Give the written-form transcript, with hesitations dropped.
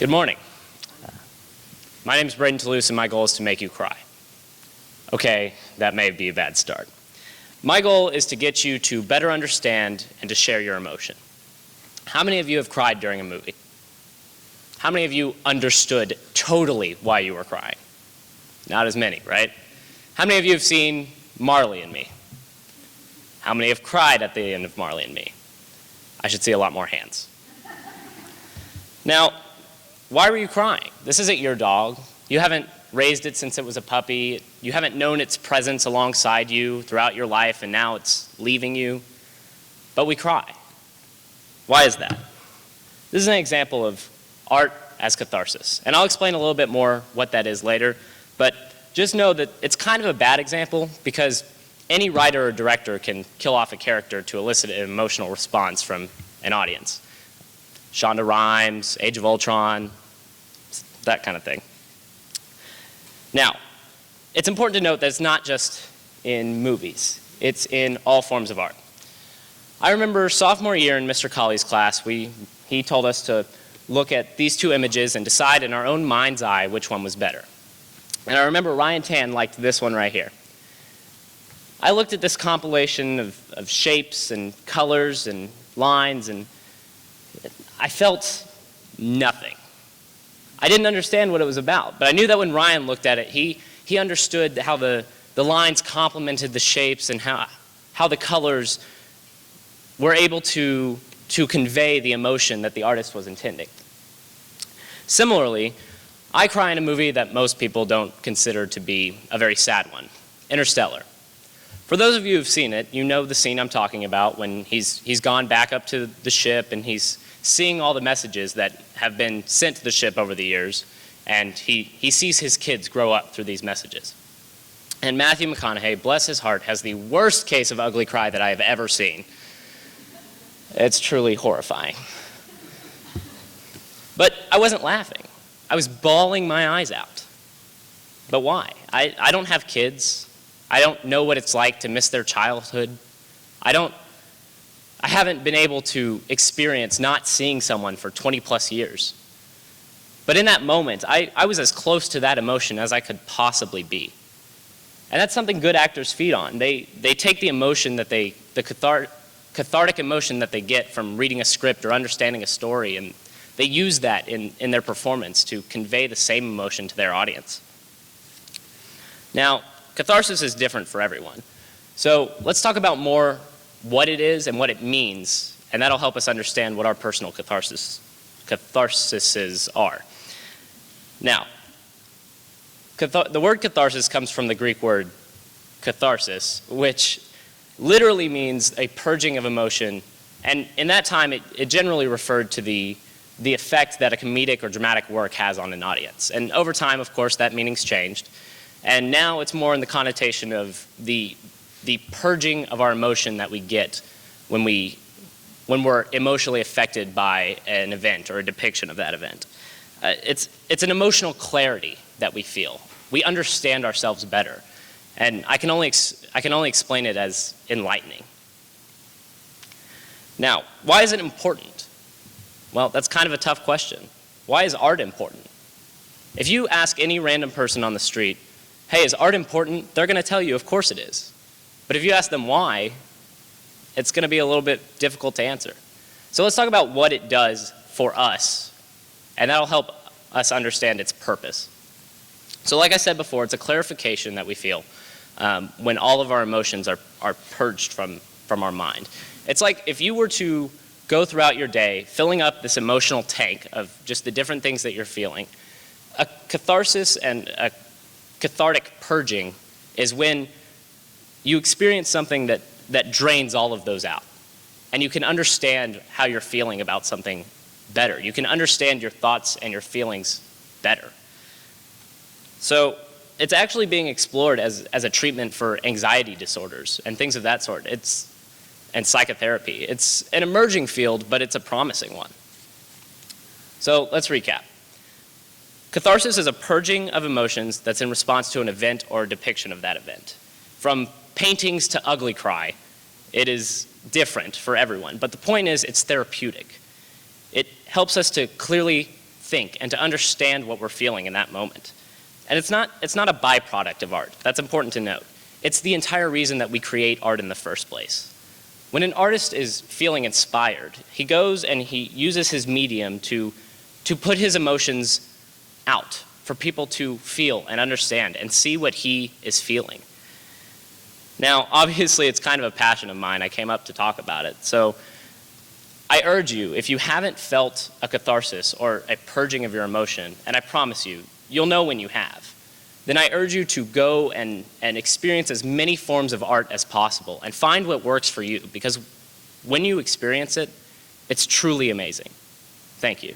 Good morning. My name is Brayden Toulouse, and my goal is to make you cry. Okay, that may be a bad start. My goal is to get you to better understand and to share your emotion. How many of you have cried during a movie? How many of you understood totally why you were crying? Not as many, right? How many of you have seen Marley and Me? How many have cried at the end of Marley and Me? I should see a lot more hands. Now, why were you crying? This isn't your dog. You haven't raised it since it was a puppy. You haven't known its presence alongside you throughout your life, and now it's leaving you. But we cry. Why is that? This is an example of art as catharsis. And I'll explain a little bit more what that is later. But just know that it's kind of a bad example because any writer or director can kill off a character to elicit an emotional response from an audience. Shonda Rhimes, Age of Ultron, that kind of thing. Now, it's important to note that it's not just in movies. It's in all forms of art. I remember sophomore year in Mr. Colley's class, he told us to look at these two images and decide in our own mind's eye which one was better. And I remember Ryan Tan liked this one right here. I looked at this compilation of shapes and colors and lines, and I felt nothing. I didn't understand what it was about, but I knew that when Ryan looked at it, he understood how the lines complemented the shapes and how the colors were able to convey the emotion that the artist was intending. Similarly, I cry in a movie that most people don't consider to be a very sad one, Interstellar. For those of you who've seen it, you know the scene I'm talking about when he's gone back up to the ship and he's seeing all the messages that have been sent to the ship over the years, and he sees his kids grow up through these messages. And Matthew McConaughey, bless his heart, has the worst case of ugly cry that I have ever seen. It's truly horrifying. But I wasn't laughing. I was bawling my eyes out. But why? I don't have kids. I don't know what it's like to miss their childhood. I haven't been able to experience not seeing someone for 20 plus years. But in that moment, I was as close to that emotion as I could possibly be. And that's something good actors feed on. They take the emotion that the cathartic emotion that they get from reading a script or understanding a story, and they use that in their performance to convey the same emotion to their audience. Now, catharsis is different for everyone. So let's talk about more what it is and what it means, and that'll help us understand what our personal catharsises are. Now, the word catharsis comes from the Greek word catharsis, which literally means a purging of emotion, and in that time it generally referred to the effect that a comedic or dramatic work has on an audience. And over time, of course, that meaning's changed, and now it's more in the connotation of the purging of our emotion that we get when we're emotionally affected by an event or a depiction of that event. It's an emotional clarity that we feel. We understand ourselves better, and I can only explain it as enlightening. Now, why is it important? Well, that's kind of a tough question. Why is art important? If you ask any random person on the street, hey, is art important? They're going to tell you, of course it is. But if you ask them why, it's going to be a little bit difficult to answer. So let's talk about what it does for us, and that'll help us understand its purpose. So like I said before, it's a clarification that we feel when all of our emotions are purged from our mind. It's like if you were to go throughout your day filling up this emotional tank of just the different things that you're feeling. A catharsis and a cathartic purging is when you experience something that drains all of those out. And you can understand how you're feeling about something better. You can understand your thoughts and your feelings better. So it's actually being explored as a treatment for anxiety disorders and things of that sort. And psychotherapy. It's an emerging field, but it's a promising one. So let's recap. Catharsis is a purging of emotions that's in response to an event or a depiction of that event. From paintings to ugly cry, it is different for everyone, but the point is it's therapeutic. It helps us to clearly think and to understand what we're feeling in that moment. And it's not a byproduct of art. That's important to note. It's the entire reason that we create art in the first place. When an artist is feeling inspired, he goes and he uses his medium to put his emotions out for people to feel and understand and see what he is feeling. Now, obviously, it's kind of a passion of mine. I came up to talk about it. So I urge you, if you haven't felt a catharsis or a purging of your emotion, and I promise you, you'll know when you have, then I urge you to go and experience as many forms of art as possible and find what works for you, because when you experience it, it's truly amazing. Thank you.